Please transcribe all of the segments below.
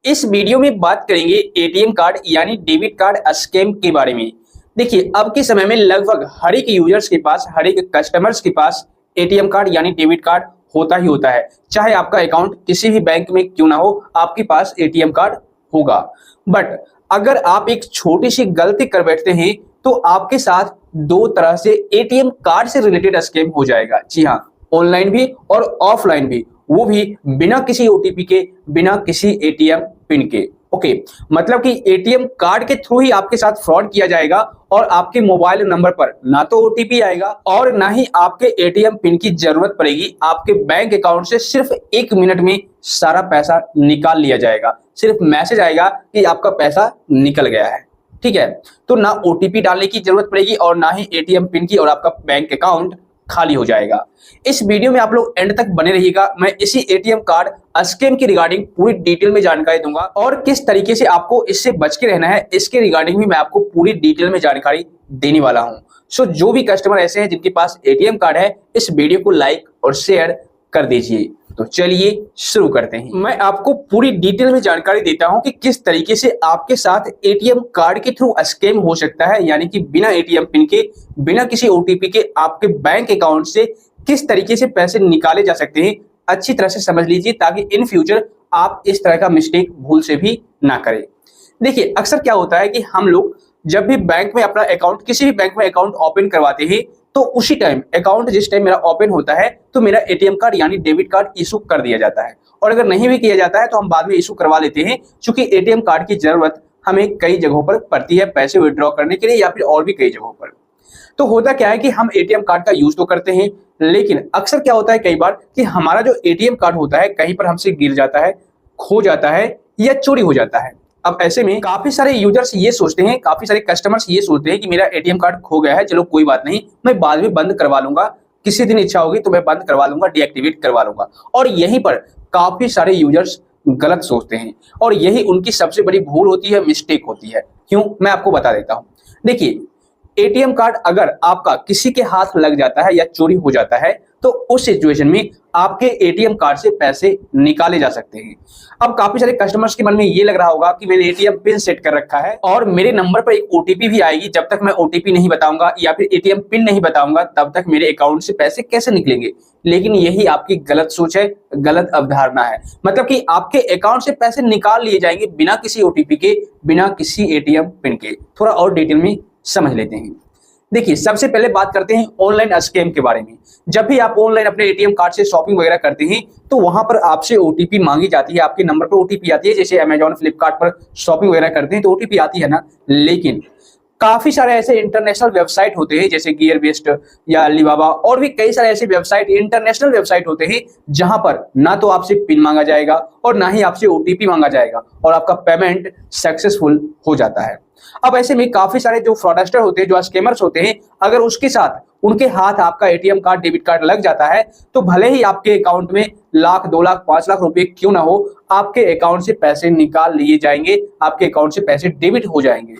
इस वीडियो में बात करेंगे एटीएम कार्ड यानी डेबिट कार्ड स्कैम के बारे में। देखिए, अब के समय में लगभग हर एक यूजर्स के पास, हर एक कस्टमर्स के पास एटीएम कार्ड यानी डेबिट कार्ड होता ही होता है। चाहे आपका अकाउंट किसी भी बैंक में क्यों ना हो, आपके पास एटीएम कार्ड होगा। बट अगर आप एक छोटी सी गलती कर बैठते हैं तो आपके साथ दो तरह से एटीएम कार्ड से रिलेटेड स्कैम हो जाएगा। जी हाँ, ऑनलाइन भी और ऑफलाइन भी, वो भी बिना किसी ओटीपी के, बिना किसी एटीएम पिन के। ओके, मतलब कि एटीएम कार्ड के थ्रू ही आपके साथ फ्रॉड किया जाएगा और आपके मोबाइल नंबर पर ना तो ओटीपी आएगा और ना ही आपके एटीएम पिन की जरूरत पड़ेगी। आपके बैंक अकाउंट से सिर्फ 1 मिनट में सारा पैसा निकाल लिया जाएगा। सिर्फ मैसेज आएगा कि आपका पैसा निकल गया है। ठीक है, तो ना ओटीपी डालने की जरूरत पड़ेगी और ना ही एटीएम पिन की, और आपका बैंक अकाउंट खाली हो जाएगा। इस वीडियो में आप लोग एंड तक बने रहिएगा। मैं इसी एटीएम कार्ड स्कैम की रिगार्डिंग पूरी डिटेल में जानकारी दूंगा और किस तरीके से आपको इससे बच के रहना है, इसके रिगार्डिंग भी मैं आपको पूरी डिटेल में जानकारी देने वाला हूं। सो जो भी कस्टमर ऐसे हैं जिनके पास एटीएम कार्ड है, इस वीडियो को लाइक और शेयर कर दीजिए। तो चलिए शुरू करते हैं। मैं आपको पूरी डिटेल में जानकारी देता हूं कि किस तरीके से आपके साथ एटीएम कार्ड के थ्रू स्कैम हो सकता है, यानी कि बिना एटीएम पिन के, बिना किसी ओटीपी के आपके बैंक अकाउंट से किस तरीके से पैसे निकाले जा सकते हैं। अच्छी तरह से समझ लीजिए ताकि इन फ्यूचर आप इस तरह का मिस्टेक भूल से भी ना करें। देखिए, अक्सर क्या होता है कि हम लोग जब भी बैंक में अपना अकाउंट, किसी भी बैंक में अकाउंट ओपन करवाते हैं, तो उसी टाइम अकाउंट जिस टाइम मेरा ओपन होता है तो मेरा एटीएम कार्ड यानी डेबिट कार्ड इशू कर दिया जाता है। और अगर नहीं भी किया जाता है तो हम बाद में इशू करवा लेते हैं, क्योंकि एटीएम कार्ड की जरूरत हमें कई जगहों पर पड़ती है, पैसे विड्रॉ करने के लिए या फिर और भी कई जगहों पर। तो होता क्या है कि हम एटीएम कार्ड का यूज तो करते हैं, लेकिन अक्सर क्या होता है कई बार कि हमारा जो एटीएम कार्ड होता है कहीं पर हमसे गिर जाता है, खो जाता है या चोरी हो जाता है। अब ऐसे में काफी सारे यूजर्स ये सोचते हैं, काफी सारे कस्टमर्स ये सोचते हैं कि मेरा एटीएम कार्ड खो गया है, चलो कोई बात नहीं, मैं बाद में बंद करवा लूंगा, किसी दिन इच्छा होगी तो मैं बंद करवा लूंगा, डीएक्टिवेट करवा लूंगा। और यहीं पर काफी सारे यूजर्स गलत सोचते हैं और यही उनकी सबसे बड़ी भूल होती है, मिस्टेक होती है। क्यों, मैं आपको बता देता हूं। देखिए, एटीएम कार्ड अगर आपका किसी के हाथ लग जाता है या चोरी हो जाता है तो उस सिचुएशन में आपके एटीएम कार्ड से पैसे निकाले जा सकते हैं। अब काफी सारे कस्टमर्स के मन में ये लग रहा होगा कि मैंने एटीएम पिन सेट कर रखा है और मेरे नंबर पर एक ओटीपी भी आएगी, जब तक मैं ओटीपी नहीं बताऊंगा या फिर एटीएम पिन नहीं बताऊंगा तब तक मेरे अकाउंट से पैसे कैसे निकलेंगे। लेकिन यही आपकी गलत सोच है, गलत अवधारणा है। मतलब कि आपके अकाउंट से पैसे निकाल लिए जाएंगे बिना किसी ओटीपी के, बिना किसी एटीएम पिन के। थोड़ा और डिटेल में समझ लेते हैं। देखिए, सबसे पहले बात करते हैं ऑनलाइन स्कैम के बारे में। जब भी आप ऑनलाइन अपने एटीएम कार्ड से शॉपिंग वगैरह करते हैं तो वहां पर आपसे ओटीपी मांगी जाती है, आपके नंबर पर ओटीपी आती है। जैसे अमेजॉन, फ्लिपकार्ट पर शॉपिंग वगैरह करते हैं तो ओटीपी आती है ना। लेकिन काफी सारे ऐसे इंटरनेशनल वेबसाइट होते हैं जैसे गियर बेस्ट या अलीबाबा, और भी कई सारे ऐसे वेबसाइट, इंटरनेशनल वेबसाइट होते हैं जहां पर ना तो आपसे पिन मांगा जाएगा और ना ही आपसे ओटीपी मांगा जाएगा और आपका पेमेंट सक्सेसफुल हो जाता है। अब ऐसे में काफी सारे जो फ्रॉडस्टर होते हैं, जो स्कैमर्स होते हैं, अगर उसके साथ उनके हाथ आपका एटीएम कार्ड, डेबिट कार्ड लग जाता है तो भले ही आपके अकाउंट में लाख, 2 लाख, 5 लाख रुपए क्यों ना हो, आपके अकाउंट से पैसे निकाल लिए जाएंगे, आपके अकाउंट से पैसे डेबिट हो जाएंगे,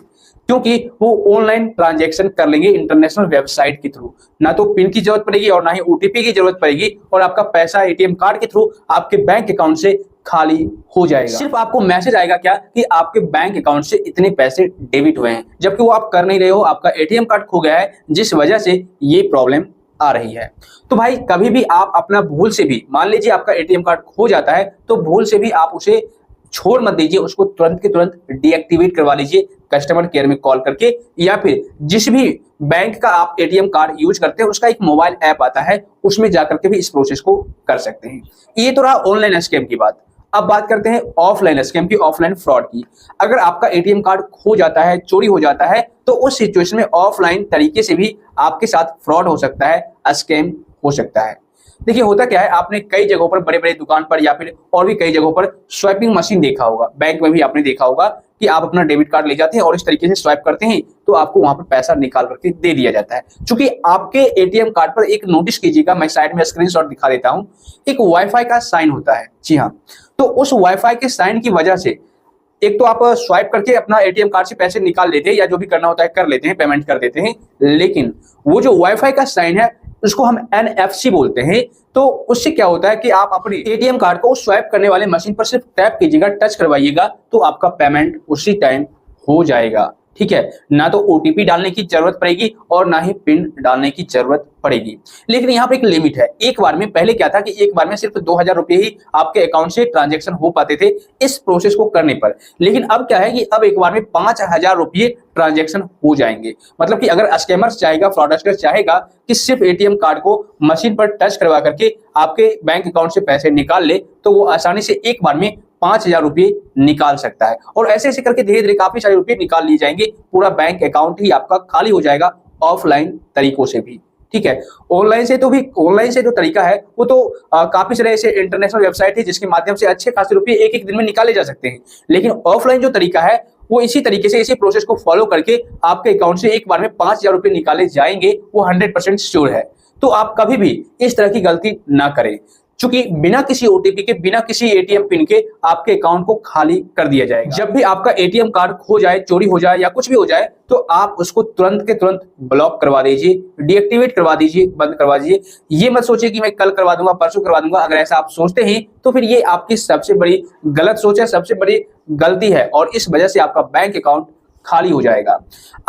क्योंकि वो ऑनलाइन ट्रांजैक्शन कर लेंगे इंटरनेशनल वेबसाइट के थ्रू। ना तो पिन की जरूरत पड़ेगी और ना ही ओटीपी की जरूरत पड़ेगी और आपका पैसा एटीएम कार्ड के थ्रू आपके बैंक अकाउंट से खाली हो जाएगा। सिर्फ आपको मैसेज आएगा क्या कि आपके बैंक अकाउंट से इतने पैसे डेबिट हुए हैं, जबकि वो आप कर नहीं रहे हो, आपका एटीएम कार्ड खो गया है, जिस वजह से ये प्रॉब्लम आ रही है। तो भाई, कभी भी आप अपना भूल से भी, मान लीजिए आपका एटीएम कार्ड खो जाता है तो भूल से भी आप उसे छोड़ मत दीजिए, उसको तुरंत के तुरंत डीएक्टिवेट करवा लीजिए कस्टमर केयर में कॉल करके, या फिर जिस भी बैंक का आप एटीएम कार्ड यूज करते हैं उसका एक मोबाइल ऐप आता है, उसमें जाकर के भी इस प्रोसेस को कर सकते हैं। ये तो रहा ऑनलाइन स्कैम की बात। अब बात करते हैं ऑफलाइन स्कैम की, ऑफलाइन फ्रॉड की। अगर आपका एटीएम कार्ड खो जाता है, चोरी हो जाता है, तो उस सिचुएशन में ऑफलाइन तरीके से भी आपके साथ फ्रॉड हो सकता है, स्कैम हो सकता है। देखिए, होता क्या है, आपने कई जगहों पर, बड़े बड़े दुकान पर या फिर और भी कई जगहों पर स्वैपिंग मशीन देखा होगा, बैंक में भी आपने देखा होगा कि आप अपना डेबिट कार्ड ले जाते हैं और इस तरीके से स्वैप करते हैं तो आपको वहां पर पैसा निकाल करके दे दिया जाता है। क्योंकि आपके एटीएम कार्ड पर एक नोटिस कीजिएगा, मैं साइड में स्क्रीनशॉट दिखा देता हूं, एक वाईफाई का साइन होता है। जी हाँ, तो उस वाईफाई के साइन की वजह से एक तो आप स्वाइप करके अपना एटीएम कार्ड से पैसे निकाल लेते हैं या जो भी करना होता है कर लेते हैं, पेमेंट कर देते हैं, लेकिन वो जो वाईफाई का साइन है उसको हम एनएफसी बोलते हैं। तो तो उससे क्या होता है कि आप अपने एटीएम कार्ड को स्वाइप करने वाले मशीन पर सिर्फ टैप कीजिएगा, टच करवाइएगा, तो आपका पेमेंट उसी टाइम हो जाएगा। ठीक है, ना तो ओटीपी डालने की जरूरत पड़ेगी और ना ही पिन डालने की जरूरत पड़ेगी। लेकिन यहाँ पर एक लिमिट है। एक बार में पहले क्या था कि एक बार में सिर्फ 2000 रुपए ही आपके अकाउंट से ट्रांजैक्शन हो पाते थे इस प्रोसेस को करने पर। लेकिन अब क्या है कि अब एक बार में 5000 रुपये ट्रांजैक्शन हो जाएंगे। मतलब कि अगर स्कैमर्स चाहेगा, फ्रॉडस्टर चाहेगा कि सिर्फ एटीएम कार्ड को मशीन पर टच करवा करके आपके बैंक अकाउंट से पैसे निकाल ले, तो वो आसानी से एक बार में 5000 रुपये निकाल सकता है। और ऐसे ऐसे करके धीरे धीरे काफी सारे रुपये निकाल लिए जाएंगे। पूरा बैंक अकाउंट ही आपका खाली हो जाएगा ऑफलाइन तरीकों से भी। ठीक है, ऑनलाइन से जो तरीका है वो तो काफी सारे ऐसे इंटरनेशनल वेबसाइट है जिसके माध्यम से अच्छे खासे रुपये एक एक दिन में निकाले जा सकते हैं। लेकिन ऑफलाइन जो तरीका है वो इसी तरीके से, इसी प्रोसेस को फॉलो करके आपके अकाउंट से एक बार में 5000 रुपये निकाले जाएंगे, वो 100% श्योर है। तो आप कभी भी इस तरह की गलती ना करें, क्योंकि बिना किसी ओटीपी के, बिना किसी एटीएम पिन के आपके अकाउंट को खाली कर दिया जाएगा। जब भी आपका एटीएम कार्ड खो जाए, चोरी हो जाए या कुछ भी हो जाए, तो आप उसको तुरंत के तुरंत ब्लॉक करवा दीजिए, डीएक्टिवेट करवा दीजिए, बंद करवा दीजिए। ये मत सोचिए कि मैं कल करवा दूंगा, परसों करवा दूंगा। अगर ऐसा आप सोचते हैं तो फिर ये आपकी सबसे बड़ी गलत सोच है, सबसे बड़ी गलती है, और इस वजह से आपका बैंक अकाउंट खाली हो जाएगा।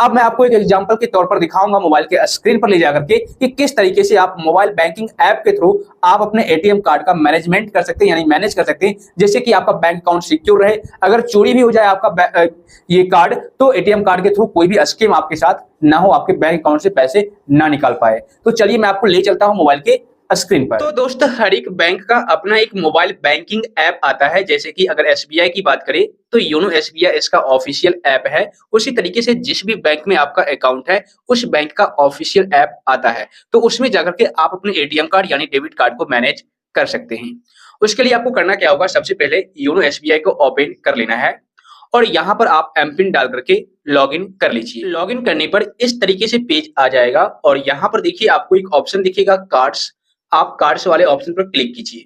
अब मैं आपको एक एग्जांपल के तौर पर दिखाऊंगा मोबाइल के स्क्रीन पर ले जाकर के कि किस तरीके से आप मोबाइल बैंकिंग ऐप के थ्रू आप अपने एटीएम कार्ड का मैनेजमेंट कर सकते हैं, यानी मैनेज कर सकते हैं, जैसे कि आपका बैंक अकाउंट सिक्योर रहे। अगर चोरी भी हो जाए आपका ये कार्ड, तो एटीएम कार्ड के थ्रू कोई भी स्कीम आपके साथ ना हो, आपके बैंक अकाउंट से पैसे ना निकाल पाए। तो चलिए मैं आपको ले चलता हूं मोबाइल के स्क्रीन पर। तो दोस्तों, हर एक बैंक का अपना एक मोबाइल बैंकिंग ऐप आता है। जैसे कि अगर एसबीआई की बात करें तो योनो एसबीआई इसका ऑफिशियल ऐप है। उसी तरीके से जिस भी बैंक में आपका अकाउंट है उस बैंक का ऑफिशियल ऐप आता है। तो उसमें जाकर के आप अपने एटीएम कार्ड यानी डेबिट कार्ड को मैनेज कर सकते हैं। उसके लिए आपको करना क्या होगा, सबसे पहले योनो एसबीआई को ओपन कर लेना है और यहाँ पर आप एम पिन डाल करके लॉग इन कर लीजिए। लॉग इन करने पर इस तरीके से पेज आ जाएगा और यहाँ पर देखिए आपको एक ऑप्शन दिखेगा कार्ड्स। आप कार्ड्स वाले ऑप्शन पर क्लिक कीजिए।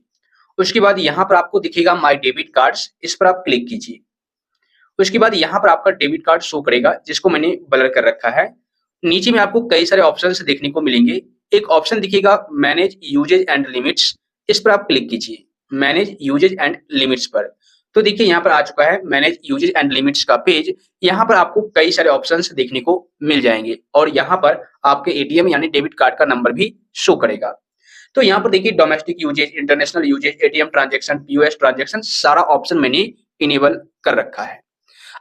उसके बाद यहाँ पर आपको दिखेगा माय डेबिट कार्ड्स, इस पर आप क्लिक कीजिए। उसके बाद यहाँ पर आपका डेबिट कार्ड शो करेगा, जिसको मैंने ब्लर कर रखा है। नीचे में आपको कई सारे ऑप्शंस देखने को मिलेंगे। एक ऑप्शन दिखेगा मैनेज यूजेज एंड लिमिट्स, इस पर आप क्लिक कीजिए। मैनेज यूजेज एंड लिमिट्स पर तो देखिए यहाँ पर आ चुका है मैनेज यूजेज एंड लिमिट्स का पेज। यहाँ पर आपको कई सारे ऑप्शंस देखने को मिल जाएंगे और यहाँ पर आपके एटीएम यानी डेबिट कार्ड का नंबर भी शो करेगा। तो यहाँ पर देखिए domestic usages, international usages, ATM transaction, POS transaction, सारा ऑप्शन मैंने इनेबल कर रखा है।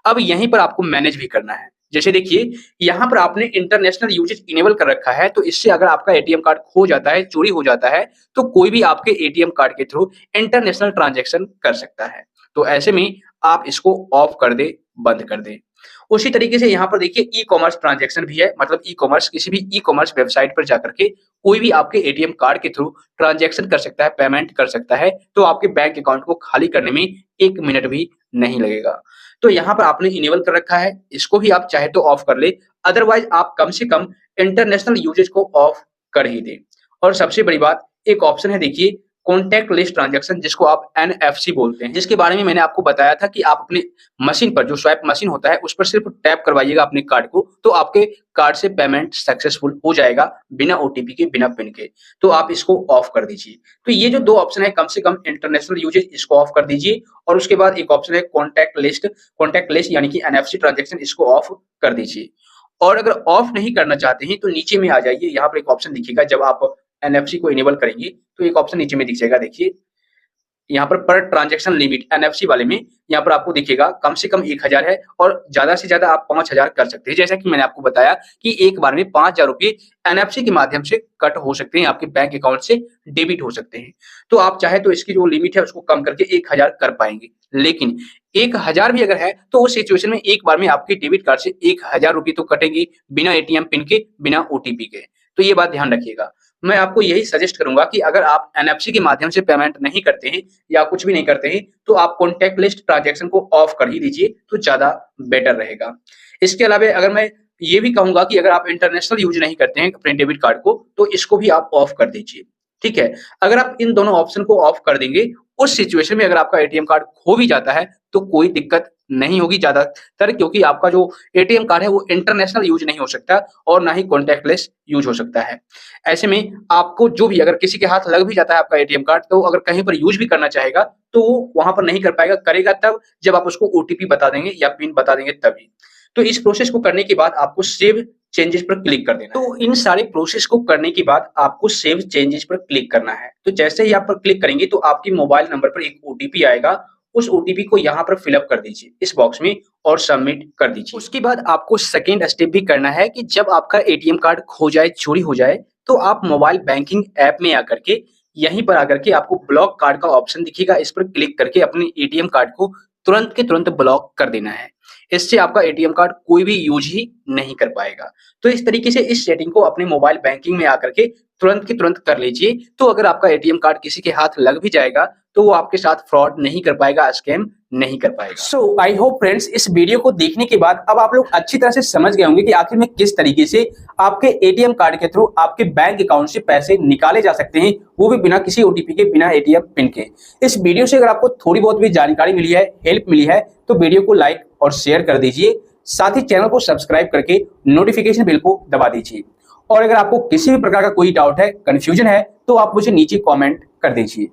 अब यहीं पर आपको मैनेज भी करना है। जैसे देखिए यहाँ पर आपने इंटरनेशनल यूजेज इनेबल कर रखा है, तो इससे अगर आपका एटीएम कार्ड खो जाता है, चोरी हो जाता है, तो कोई भी आपके एटीएम कार्ड के थ्रू इंटरनेशनल ट्रांजैक्शन कर सकता है। तो ऐसे में आप इसको ऑफ कर दे, बंद कर दे। उसी तरीके से यहाँ पर देखिए ई कॉमर्स ट्रांजैक्शन भी है, मतलब ई कॉमर्स, किसी भी ई कॉमर्स वेबसाइट पर जाकर के कोई भी आपके एटीएम कार्ड के थ्रू ट्रांजैक्शन कर सकता है, पेमेंट कर सकता है। तो आपके बैंक अकाउंट को खाली करने में 1 मिनट भी नहीं लगेगा। तो यहाँ पर आपने इनेबल कर रखा है, इसको भी आप चाहे तो ऑफ कर ले, अदरवाइज आप कम से कम इंटरनेशनल यूजेज को ऑफ कर ही दे। और सबसे बड़ी बात, एक ऑप्शन है देखिए कॉन्टैक्ट लिस्ट ट्रांजैक्शन, जिसको आप एनएफसी बोलते हैं, जिसके बारे में मैंने आपको बताया था कि आप अपने मशीन पर, जो स्वाइप मशीन होता है, उस पर सिर्फ टैप करवाइएगा अपने कार्ड को, तो आपके कार्ड से पेमेंट सक्सेसफुल हो जाएगा बिना ओटीपी के, बिना पिन के। तो आप इसको ऑफ कर दीजिए। तो ये जो 2 ऑप्शन है, कम से कम इंटरनेशनल यूजेज, इसको ऑफ कर दीजिए। और उसके बाद एक ऑप्शन है कॉन्टैक्ट लिस्ट यानी कि एनएफसी ट्रांजैक्शन, इसको ऑफ कर दीजिए। और अगर ऑफ नहीं करना चाहते हैं तो नीचे में आ जाइए, यहाँ पर एक ऑप्शन दिखेगा, जब आप एनएफसी को इनेबल करेंगे तो एक ऑप्शन नीचे में दिख जाएगा। देखिए यहाँ पर ट्रांजैक्शन लिमिट एनएफसी वाले में यहाँ पर आपको दिखेगा कम से कम 1000 है और ज्यादा से ज्यादा आप 5000 कर सकते हैं। जैसा कि मैंने आपको बताया कि एक बार में 5000 रुपये एनएफसी के माध्यम से कट हो सकते हैं, आपके बैंक अकाउंट से डेबिट हो सकते हैं। तो आप चाहे तो इसकी जो लिमिट है उसको कम करके 1000 कर पाएंगे। लेकिन 1000 भी अगर है तो उस सिचुएशन में एक बार में आपके डेबिट कार्ड से 1000 रुपये तो कटेंगे बिना एटीएम पिन के, बिना ओटीपी के। तो ये बात ध्यान रखिएगा। मैं आपको यही सजेस्ट करूंगा कि अगर आप एनएफसी के माध्यम से पेमेंट नहीं करते हैं या कुछ भी नहीं करते हैं, तो आप कॉन्टैक्ट लिस्ट ट्रांजैक्शन को ऑफ कर ही दीजिए, तो ज्यादा बेटर रहेगा। इसके अलावा अगर मैं ये भी कहूंगा कि अगर आप इंटरनेशनल यूज नहीं करते हैं अपने डेबिट कार्ड को, तो इसको भी आप ऑफ कर दीजिए। ठीक है, अगर आप इन दोनों ऑप्शन को ऑफ कर देंगे उस सिचुएशन में अगर आपका एटीएम कार्ड खो भी जाता है तो कोई दिक्कत नहीं होगी ज्यादातर, क्योंकि आपका जो एटीएम कार्ड है वो इंटरनेशनल यूज नहीं हो सकता और ना ही कॉन्टैक्टलेस यूज हो सकता है। ऐसे में आपको जो भी अगर किसी के हाथ लग भी जाता है आपका एटीएम कार्ड, तो अगर कहीं पर यूज भी करना चाहेगा तो वो वहां पर नहीं कर पाएगा, करेगा तब जब आप उसको ओटीपी बता देंगे या पिन बता देंगे तभी। तो इस प्रोसेस को करने के बाद आपको सेव चेंजेस पर क्लिक कर देना है। तो इन सारे प्रोसेस को करने के बाद आपको सेव चेंजेस पर क्लिक करना है। तो जैसे ही आप पर क्लिक करेंगे तो आपके मोबाइल नंबर पर एक ओटीपी आएगा, उस ओटीपी को यहाँ पर फिलअप कर दीजिए इस बॉक्स में और सबमिट कर दीजिए। उसके बाद आपको सेकेंड स्टेप भी करना है कि जब आपका एटीएम कार्ड खो जाए, चोरी हो जाए, तो आप मोबाइल बैंकिंग ऐप में आकर के यहीं पर आकर के आपको ब्लॉक कार्ड का ऑप्शन दिखेगा, इस पर क्लिक करके अपने एटीएम कार्ड को तुरंत के तुरंत ब्लॉक कर देना है। इससे आपका एटीएम कार्ड कोई भी यूज ही नहीं कर पाएगा। तो इस तरीके से इस सेटिंग को अपने मोबाइल बैंकिंग में आकर के तुरंत की तुरंत कर लीजिए। तो अगर आपका एटीएम कार्ड किसी के हाथ लग भी जाएगा तो वो आपके साथ फ्रॉड नहीं कर पाएगा, स्कैम नहीं कर पाएगा। सो आई होप फ्रेंड्स, इस वीडियो को देखने के बाद अब आप लोग अच्छी तरह से समझ गए होंगे कि आखिर में किस तरीके से आपके एटीएम कार्ड के थ्रू आपके बैंक अकाउंट से पैसे निकाले जा सकते हैं, वो भी बिना किसी ओटीपी के, बिना एटीएम पिन के। इस वीडियो से अगर आपको थोड़ी बहुत भी जानकारी मिली है, हेल्प मिली है, तो वीडियो को लाइक और शेयर कर दीजिए। साथ ही चैनल को सब्सक्राइब करके नोटिफिकेशन बेल को दबा दीजिए। और अगर आपको किसी भी प्रकार का कोई डाउट है, कंफ्यूजन है, तो आप मुझे नीचे कमेंट कर दीजिए।